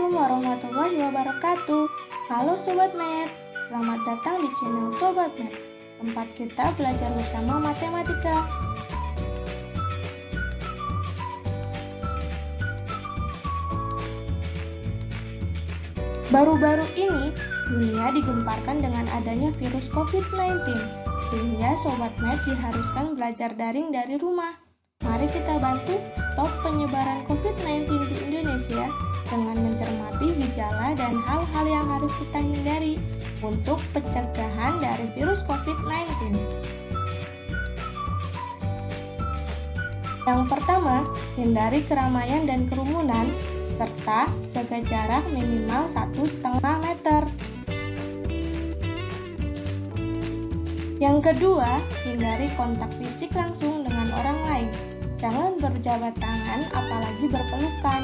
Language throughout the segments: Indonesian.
Assalamualaikum warahmatullahi wabarakatuh. Halo Sobat Math, selamat datang di channel Sobat Math, tempat kita belajar bersama matematika. Baru-baru ini, dunia digemparkan dengan adanya virus COVID-19, sehingga Sobat Math diharuskan belajar daring dari rumah. Mari kita bantu stop penyebaran COVID-19 di Indonesia dengan mencermati gejala dan hal-hal yang harus kita hindari untuk pencegahan dari virus COVID-19. Yang pertama, hindari keramaian dan kerumunan, serta jaga jarak minimal 1,5 meter. Yang kedua, hindari kontak fisik langsung dengan orang lain. Jangan berjabat tangan, apalagi berpelukan.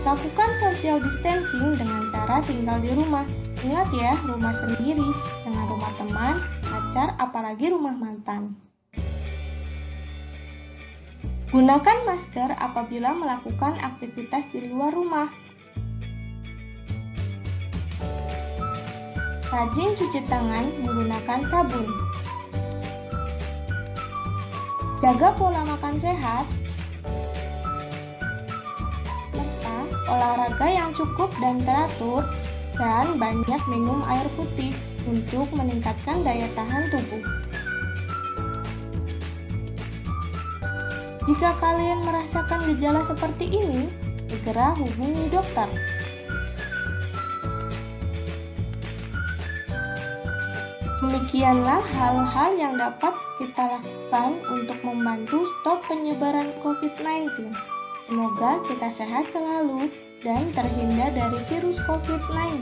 Lakukan social distancing dengan cara tinggal di rumah. Ingat ya, rumah sendiri, dengan rumah teman, pacar, apalagi rumah mantan. Gunakan masker apabila melakukan aktivitas di luar rumah. Rajin cuci tangan menggunakan sabun. Jaga pola makan sehat, serta olahraga yang cukup dan teratur, dan banyak minum air putih untuk meningkatkan daya tahan tubuh. Jika kalian merasakan gejala seperti ini, segera hubungi dokter. Demikianlah hal-hal yang dapat kita lakukan untuk membantu stop penyebaran COVID-19. Semoga kita sehat selalu dan terhindar dari virus COVID-19.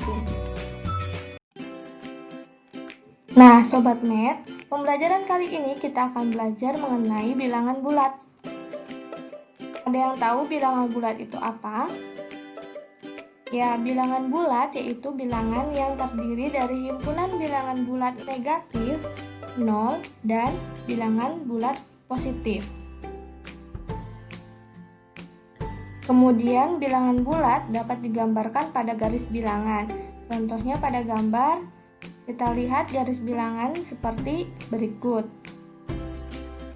Nah, Sobat Math, pembelajaran kali ini kita akan belajar mengenai bilangan bulat. Ada yang tahu bilangan bulat itu apa? Ya, bilangan bulat yaitu bilangan yang terdiri dari himpunan bilangan bulat negatif, 0, dan bilangan bulat positif. Kemudian, bilangan bulat dapat digambarkan pada garis bilangan. Contohnya pada gambar, kita lihat garis bilangan seperti berikut.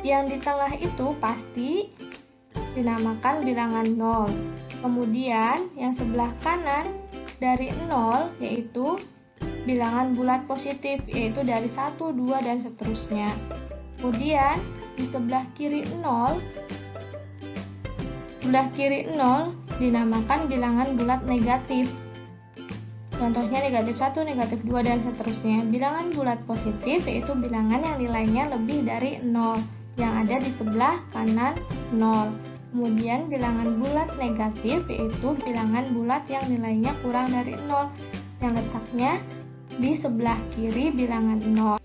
Yang di tengah itu pasti dinamakan bilangan 0. Kemudian yang sebelah kanan dari 0 yaitu bilangan bulat positif, yaitu dari 1, 2, dan seterusnya. Kemudian di sebelah kiri 0 dinamakan bilangan bulat negatif. Contohnya negatif 1, negatif 2, dan seterusnya. Bilangan bulat positif yaitu bilangan yang nilainya lebih dari 0, yang ada di sebelah kanan 0. Kemudian bilangan bulat negatif yaitu bilangan bulat yang nilainya kurang dari 0, yang letaknya di sebelah kiri bilangan 0.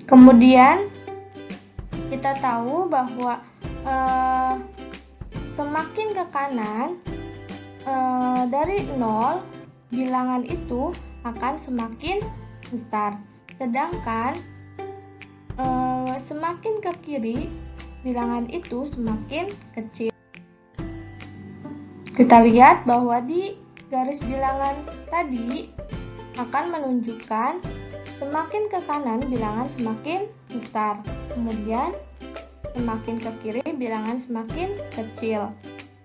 Kemudian kita tahu bahwa semakin ke kanan dari 0, bilangan itu akan semakin besar. Sedangkan semakin ke kiri, bilangan itu semakin kecil. Kita lihat bahwa di garis bilangan tadi akan menunjukkan semakin ke kanan bilangan semakin besar, kemudian semakin ke kiri bilangan semakin kecil.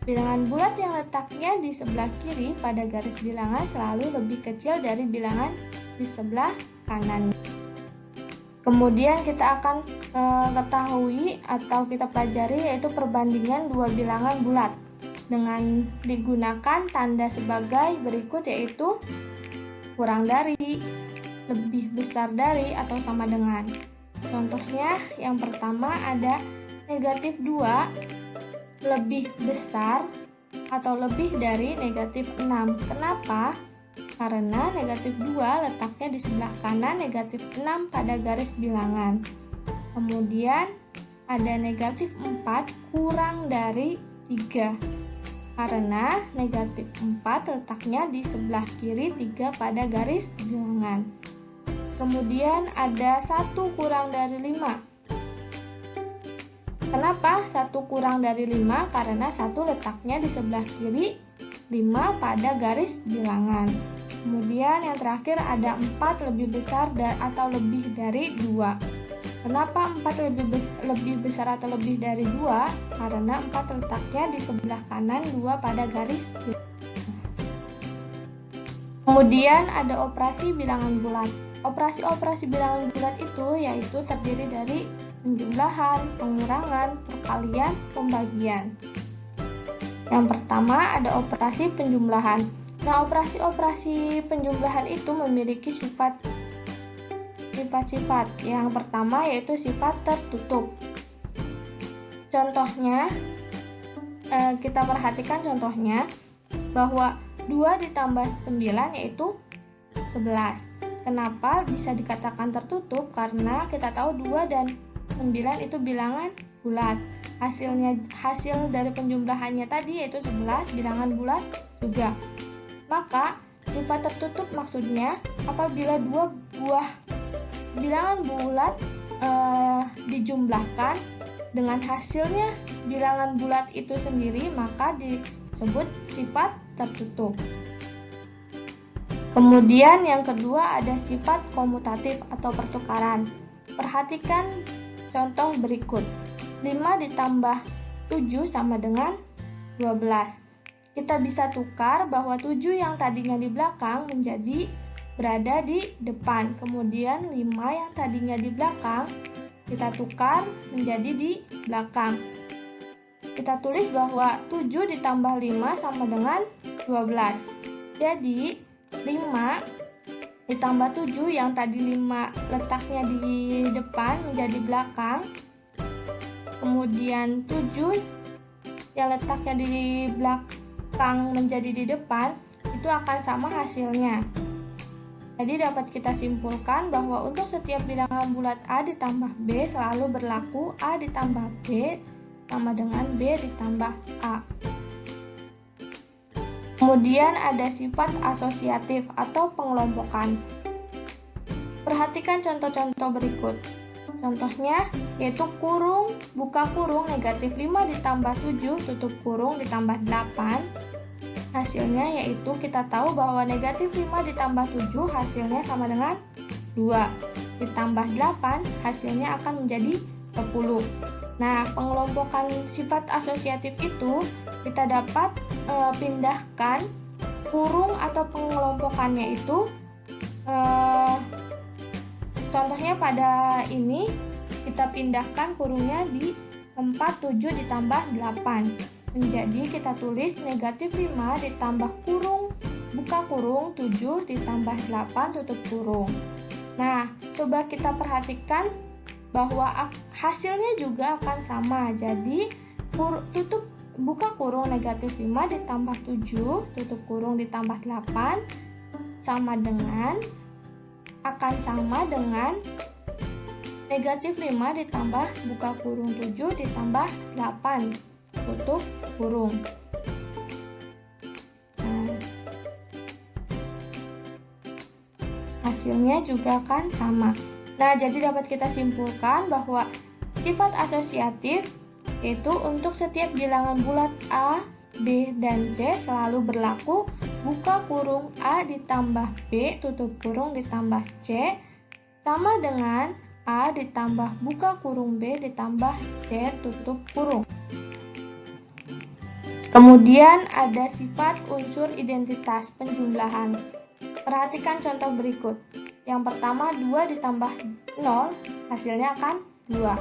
Bilangan bulat yang letaknya di sebelah kiri pada garis bilangan selalu lebih kecil dari bilangan di sebelah kanan. Kemudian kita akan ketahui atau kita pelajari yaitu perbandingan dua bilangan bulat dengan digunakan tanda sebagai berikut, yaitu kurang dari, lebih besar dari, atau sama dengan. Contohnya yang pertama ada negatif 2 lebih besar atau lebih dari negatif 6. Kenapa? Karena negatif 2 letaknya di sebelah kanan negatif 6 pada garis bilangan. Kemudian ada negatif 4 kurang dari 3. Karena negatif 4 letaknya di sebelah kiri 3 pada garis bilangan. Kemudian ada 1 kurang dari 5. Kenapa 1 1 kurang dari 5 karena 1 letaknya di sebelah kiri 5 pada garis bilangan. Kemudian yang terakhir ada 4 lebih besar atau lebih dari 2. Kenapa 4 lebih besar atau lebih dari 2? Karena 4 letaknya di sebelah kanan 2 pada garis bilangan. Kemudian ada operasi bilangan bulat. Operasi-operasi bilangan bulat itu yaitu terdiri dari penjumlahan, pengurangan, perkalian, pembagian. Yang pertama ada operasi penjumlahan. Nah, operasi-operasi penjumlahan itu memiliki sifat-sifat. Yang pertama yaitu sifat tertutup. Contohnya, kita perhatikan contohnya bahwa 2 ditambah 9 yaitu 11. Kenapa bisa dikatakan tertutup? Karena kita tahu 2 dan 9 itu bilangan bulat. Hasil dari penjumlahannya tadi yaitu 11, bilangan bulat juga. Maka sifat tertutup maksudnya apabila 2 buah bilangan bulat dijumlahkan dengan hasilnya bilangan bulat itu sendiri, maka disebut sifat tertutup. Kemudian yang kedua ada sifat komutatif atau pertukaran. Perhatikan contoh berikut. 5 ditambah 7 sama dengan 12. Kita bisa tukar bahwa 7 yang tadinya di belakang menjadi berada di depan. Kemudian 5 yang tadinya di belakang kita tukar menjadi di belakang. Kita tulis bahwa 7 ditambah 5 sama dengan 12. Jadi 5 ditambah 7 yang tadi 5 letaknya di depan menjadi belakang. Kemudian 7 yang letaknya di belakang menjadi di depan, itu akan sama hasilnya. Jadi dapat kita simpulkan bahwa untuk setiap bilangan bulat A ditambah B selalu berlaku A ditambah B sama dengan B ditambah A. Kemudian ada sifat asosiatif atau pengelompokan. Perhatikan contoh-contoh berikut. Contohnya yaitu kurung, buka kurung, negatif 5 ditambah 7, tutup kurung ditambah 8. Hasilnya yaitu kita tahu bahwa negatif 5 ditambah 7 hasilnya sama dengan 2. Ditambah 8 hasilnya akan menjadi 10. Nah, pengelompokan sifat asosiatif itu kita dapat pindahkan kurung atau pengelompokannya itu. Contohnya pada ini kita pindahkan kurungnya di tempat 7 ditambah 8. Menjadi kita tulis negatif 5 ditambah kurung, buka kurung, 7 ditambah 8 tutup kurung. Nah, coba kita perhatikan bahwa hasilnya juga akan sama. Jadi buka kurung negatif 5 ditambah 7 tutup kurung ditambah 8 akan sama dengan negatif 5 ditambah buka kurung 7 ditambah 8 tutup kurung. Hasilnya juga akan sama. Nah, jadi dapat kita simpulkan bahwa sifat asosiatif yaitu untuk setiap bilangan bulat A, B, dan C selalu berlaku buka kurung A ditambah B tutup kurung ditambah C sama dengan A ditambah buka kurung B ditambah C tutup kurung. Kemudian ada sifat unsur identitas penjumlahan. Perhatikan contoh berikut. Yang pertama 2 ditambah 0 hasilnya akan 2.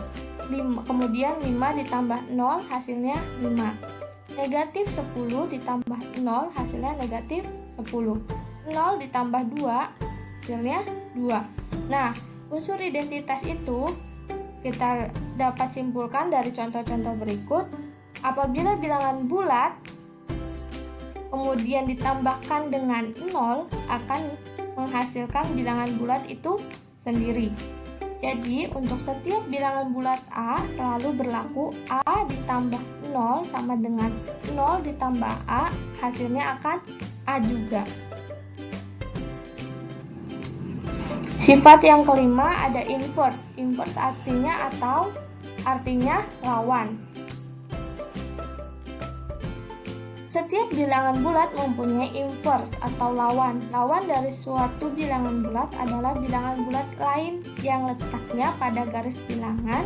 Kemudian 5 ditambah 0 hasilnya 5. Negatif 10 ditambah 0 hasilnya negatif 10. 0 ditambah 2 hasilnya 2. Nah, unsur identitas itu kita dapat simpulkan dari contoh-contoh berikut. Apabila bilangan bulat kemudian ditambahkan dengan 0 akan menghasilkan bilangan bulat itu sendiri. Jadi untuk setiap bilangan bulat A selalu berlaku A ditambah 0 sama dengan 0 ditambah A, hasilnya akan A juga. Sifat yang kelima ada inverse. Inverse artinya lawan. Setiap bilangan bulat mempunyai inverse atau lawan. Lawan dari suatu bilangan bulat adalah bilangan bulat lain yang letaknya pada garis bilangan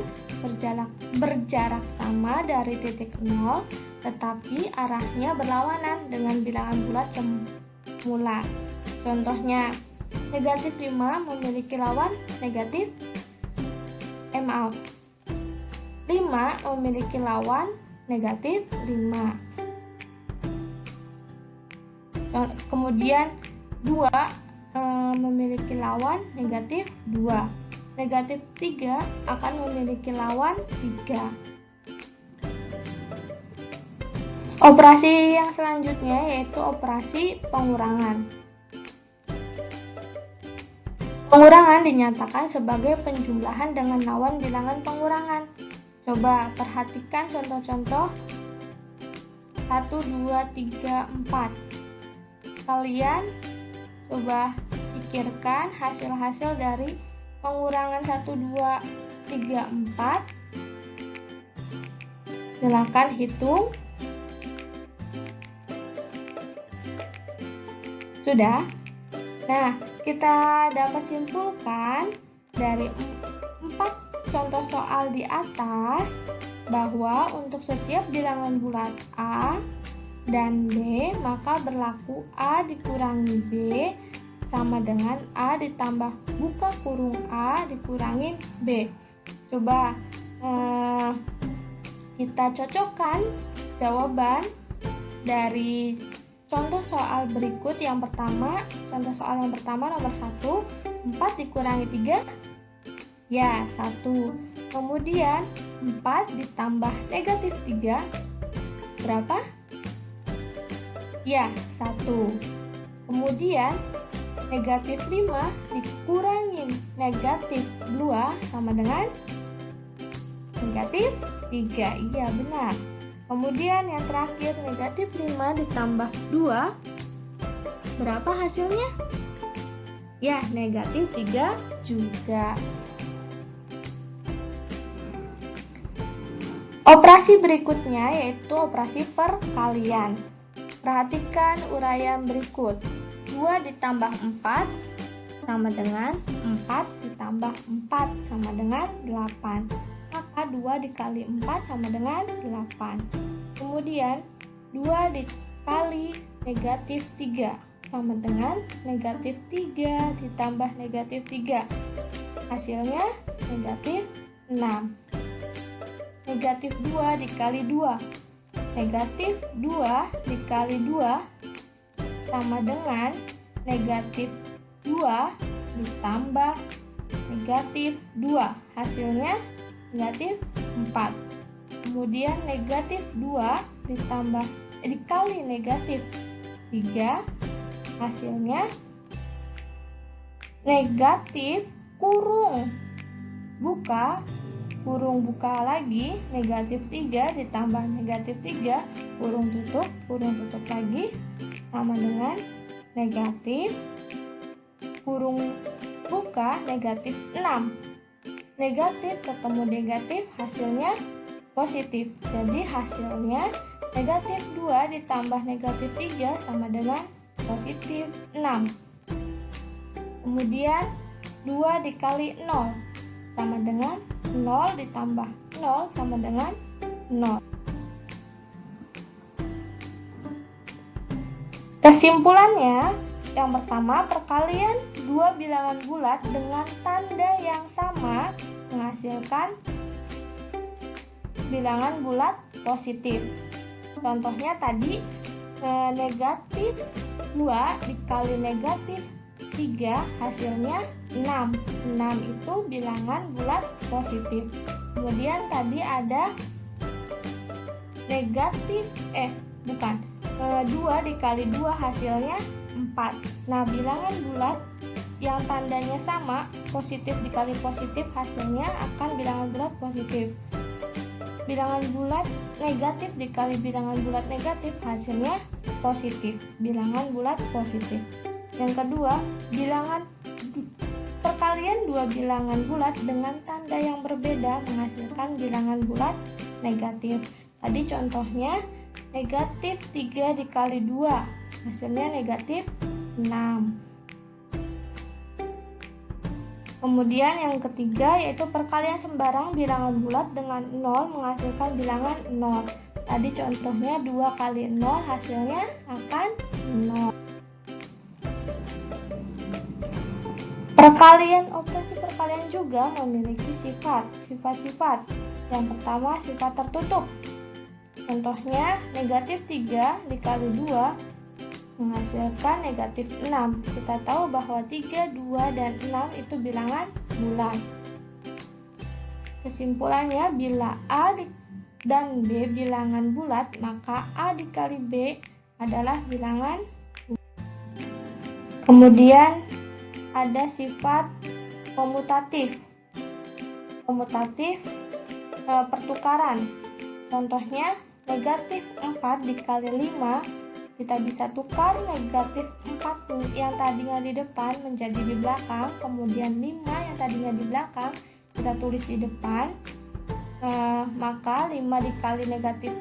berjarak sama dari titik 0, tetapi arahnya berlawanan dengan bilangan bulat semula. Contohnya, negatif 5 memiliki lawan negatif 5 memiliki lawan negatif 5. Kemudian 2 memiliki lawan negatif 2. Negatif 3 akan memiliki lawan 3. Operasi yang selanjutnya yaitu operasi pengurangan. Pengurangan dinyatakan sebagai penjumlahan dengan lawan bilangan pengurangan. Coba perhatikan contoh-contoh 1, 2, 3, 4. Kalian coba pikirkan hasil-hasil dari pengurangan 1, 2, 3, 4. Silakan hitung. Sudah? Nah, kita dapat simpulkan dari 4 contoh soal di atas bahwa untuk setiap bilangan bulat A dan B, maka berlaku A dikurangi B sama dengan A ditambah buka kurung A dikurangin B. Coba kita cocokkan jawaban dari contoh soal berikut. Yang pertama, contoh soal yang pertama nomor 1, 4 dikurangi 3, ya 1. Kemudian 4 ditambah negatif 3, berapa? Ya, 1. Kemudian negatif 5 dikurangin negatif 2 sama dengan negatif 3. Iya, benar. Kemudian yang terakhir, negatif 5 ditambah 2, berapa hasilnya? Ya, negatif 3 juga. Operasi berikutnya yaitu operasi perkalian. Perhatikan uraian berikut. 2 ditambah 4 sama dengan 4 ditambah 4 sama dengan 8. Maka 2 dikali 4 sama dengan 8. Kemudian 2 dikali negatif 3 sama dengan negatif 3 ditambah negatif 3. Hasilnya negatif 6. Negatif 2 dikali 2. Negatif 2 dikali 2 sama dengan negatif 2 ditambah negatif 2. Hasilnya negatif 4. Kemudian negatif 2 dikali negatif 3. Hasilnya negatif kurung buka kurung buka lagi, negatif 3 ditambah negatif 3, kurung tutup lagi, sama dengan negatif, kurung buka, negatif 6. Negatif ketemu negatif, hasilnya positif. Jadi hasilnya negatif 2 ditambah negatif 3 sama dengan positif 6. Kemudian 2 dikali 0 sama dengan 0 ditambah 0 sama dengan 0. Kesimpulannya, yang pertama, perkalian dua bilangan bulat dengan tanda yang sama menghasilkan bilangan bulat positif. Contohnya tadi, negatif 2 dikali negatif 3 hasilnya 6. 6 itu bilangan bulat positif. Kemudian tadi ada negatif 2 dikali 2 hasilnya 4. Nah, bilangan bulat yang tandanya sama, positif dikali positif, hasilnya akan bilangan bulat positif. Bilangan bulat negatif dikali bilangan bulat negatif, hasilnya positif. Bilangan bulat positif. Yang kedua, perkalian dua bilangan bulat dengan tanda yang berbeda menghasilkan bilangan bulat negatif. Tadi contohnya negatif 3 dikali 2, hasilnya negatif 6. Kemudian yang ketiga yaitu perkalian sembarang bilangan bulat dengan 0 menghasilkan bilangan 0. Tadi contohnya 2 kali 0 hasilnya akan 0. Operasi perkalian juga memiliki sifat-sifat. Yang pertama sifat tertutup. Contohnya negatif 3 dikali 2 menghasilkan negatif 6. Kita tahu bahwa 3, 2, dan 6 itu bilangan bulat. Kesimpulannya, bila A dan B bilangan bulat, maka A dikali B adalah bilangan bulat. Kemudian ada sifat komutatif. Pertukaran. Contohnya negatif 4 dikali 5, kita bisa tukar negatif 4 yang tadinya di depan menjadi di belakang, kemudian 5 yang tadinya di belakang kita tulis di depan, maka 5 dikali negatif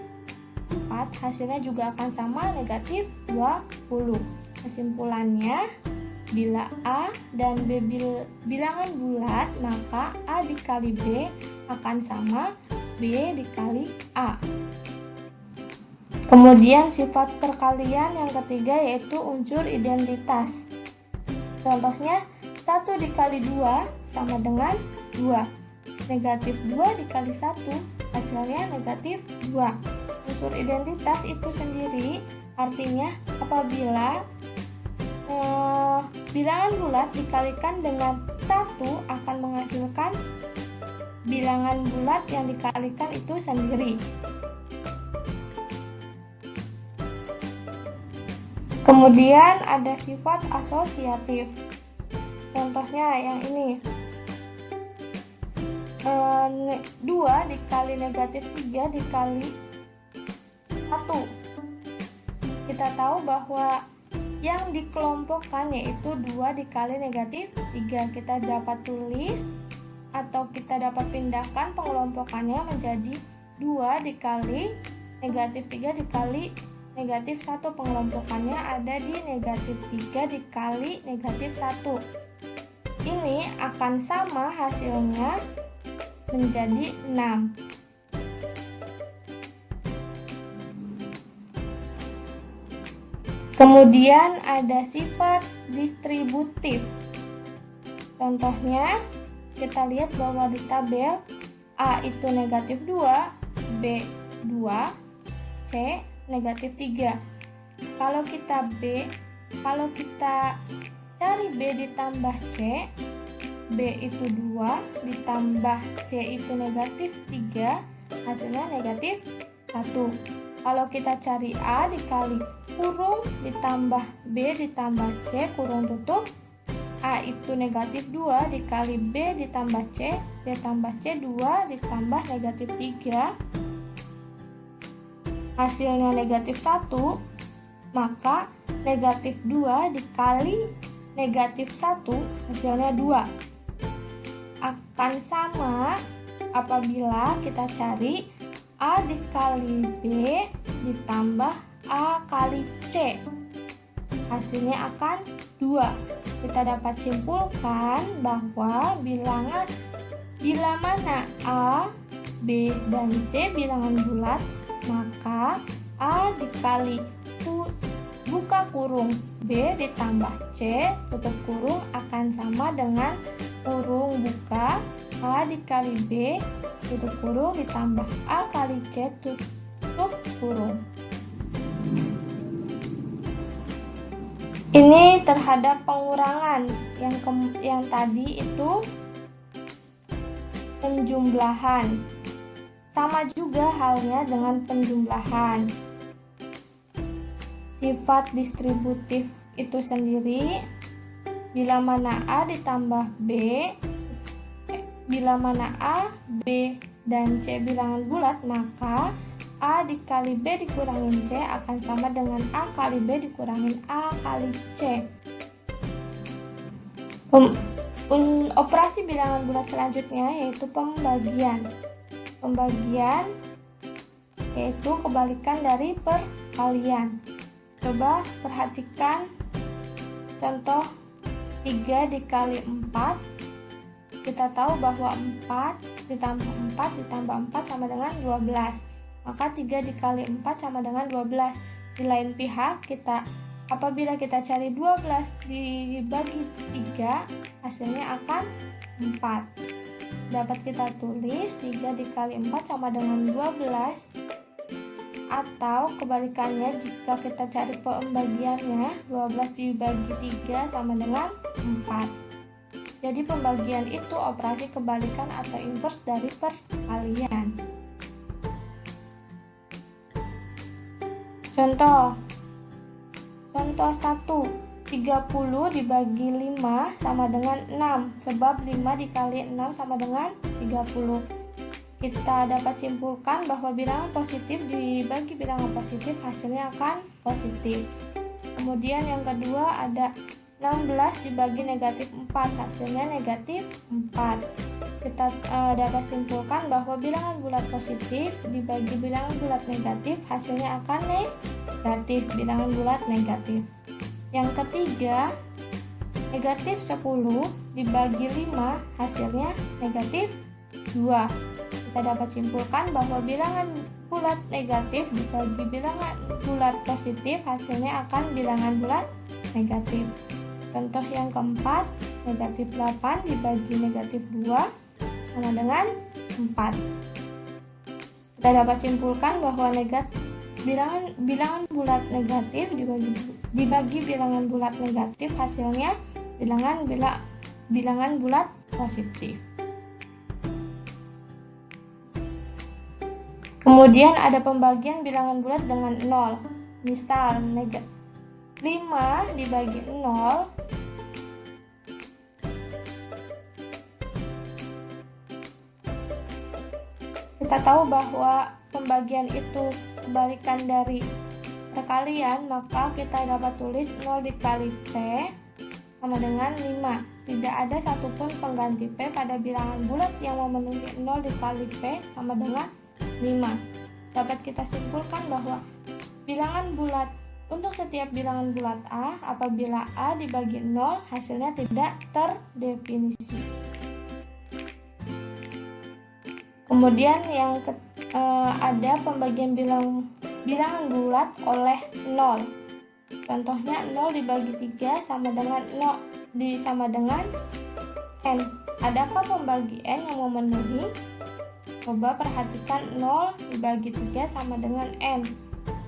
4 hasilnya juga akan sama negatif 20. Kesimpulannya, bila A dan B bilangan bulat, maka A dikali B akan sama B dikali A. Kemudian sifat perkalian yang ketiga yaitu unsur identitas. Contohnya 1 dikali 2 sama dengan 2. Negatif 2 dikali 1 hasilnya negatif 2. Unsur identitas itu sendiri artinya apabila bilangan bulat dikalikan dengan 1 akan menghasilkan bilangan bulat yang dikalikan itu sendiri. Kemudian ada sifat asosiatif. Contohnya yang ini. 2 dikali negatif 3 dikali 1. Kita tahu bahwa yang dikelompokkan yaitu 2 dikali negatif 3. Kita dapat tulis atau kita dapat pindahkan pengelompokannya menjadi 2 dikali negatif 3 dikali negatif 1. Pengelompokannya ada di negatif 3 dikali negatif 1. Ini akan sama hasilnya menjadi 6. Kemudian ada sifat distributif. Contohnya, kita lihat bahwa di tabel A itu negatif 2, B 2, C negatif 3. Kalau kita cari B ditambah C, B itu 2 ditambah C itu negatif 3, hasilnya negatif 1. Kalau kita cari A dikali kurung ditambah B ditambah C kurung tutup, A itu negatif 2 dikali B ditambah C, B tambah C 2 ditambah negatif 3, hasilnya negatif 1, maka negatif 2 dikali negatif 1 hasilnya 2. Akan sama apabila kita cari A dikali B ditambah A kali C, hasilnya akan 2. Kita dapat simpulkan bahwa bila mana A, B, dan C bilangan bulat, maka A dikali buka kurung B ditambah C tutup kurung akan sama dengan kurung buka A dikali B tutup kurung ditambah A kali C tutup kurung. Ini terhadap pengurangan yang tadi itu penjumlahan. Sama juga halnya dengan penjumlahan. Sifat distributif itu sendiri bila mana A ditambah B, bila mana A, B, dan C bilangan bulat, maka A dikali B dikurangin C akan sama dengan A kali B dikurangin A kali C. Operasi bilangan bulat selanjutnya yaitu pembagian. Pembagian yaitu kebalikan dari perkalian. Coba perhatikan contoh 3 dikali 4. Kita tahu bahwa 4 ditambah 4 ditambah 4 sama dengan 12. Maka 3 dikali 4 sama dengan 12. Di lain pihak, apabila kita cari 12 dibagi 3, hasilnya akan 4. Dapat kita tulis 3 dikali 4 sama dengan 12. Atau kebalikannya, jika kita cari pembagiannya, 12 dibagi 3 sama dengan 4. Jadi pembagian itu operasi kebalikan atau inverse dari perkalian. Contoh 1, 30 dibagi 5 sama dengan 6, sebab 5 dikali 6 sama dengan 30. Kita dapat simpulkan bahwa bilangan positif dibagi bilangan positif hasilnya akan positif. Kemudian yang kedua ada 16 dibagi negatif 4, hasilnya negatif 4. Kita dapat simpulkan bahwa bilangan bulat positif dibagi bilangan bulat negatif hasilnya akan negatif, bilangan bulat negatif. Yang ketiga, negatif 10 dibagi 5 hasilnya negatif 2. Kita dapat simpulkan bahwa bilangan bulat negatif dibagi bilangan bulat positif hasilnya akan bilangan bulat negatif. Contoh yang keempat, negatif 8 dibagi negatif 2 sama dengan 4. Kita dapat simpulkan bahwa bilangan bulat negatif dibagi bilangan bulat negatif hasilnya bilangan bulat positif. Kemudian ada pembagian bilangan bulat dengan 0. Misal 5 dibagi 0 kita tahu bahwa pembagian itu kebalikan dari perkalian, maka kita dapat tulis 0 dikali P sama dengan 5. Tidak ada satupun pengganti P pada bilangan bulat yang memenuhi 0 dikali P sama dengan 5. Dapat kita simpulkan bahwa untuk setiap bilangan bulat A, apabila A dibagi 0, hasilnya tidak terdefinisi. Kemudian ada pembagian bilangan bulat oleh 0. Contohnya 0 dibagi 3 sama dengan N. Adakah pembagi N yang memenuhi? Coba perhatikan 0 dibagi 3 sama dengan N.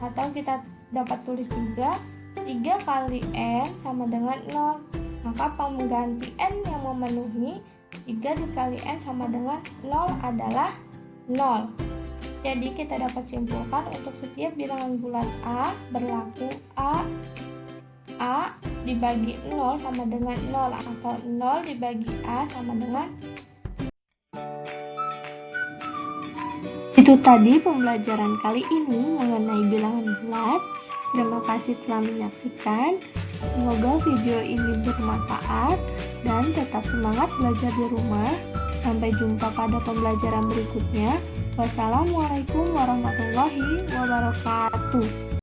Atau kita dapat tulis juga 3 kali N sama dengan 0. Maka pengganti N yang memenuhi 3 dikali N sama dengan 0 adalah 0. Jadi kita dapat simpulkan untuk setiap bilangan bulat A berlaku A dibagi 0 sama dengan 0 atau 0 dibagi A sama dengan. Itu tadi pembelajaran kali ini mengenai bilangan bulat. Terima kasih telah menyaksikan. Semoga video ini bermanfaat dan tetap semangat belajar di rumah. Sampai jumpa pada pembelajaran berikutnya. Wassalamualaikum warahmatullahi wabarakatuh.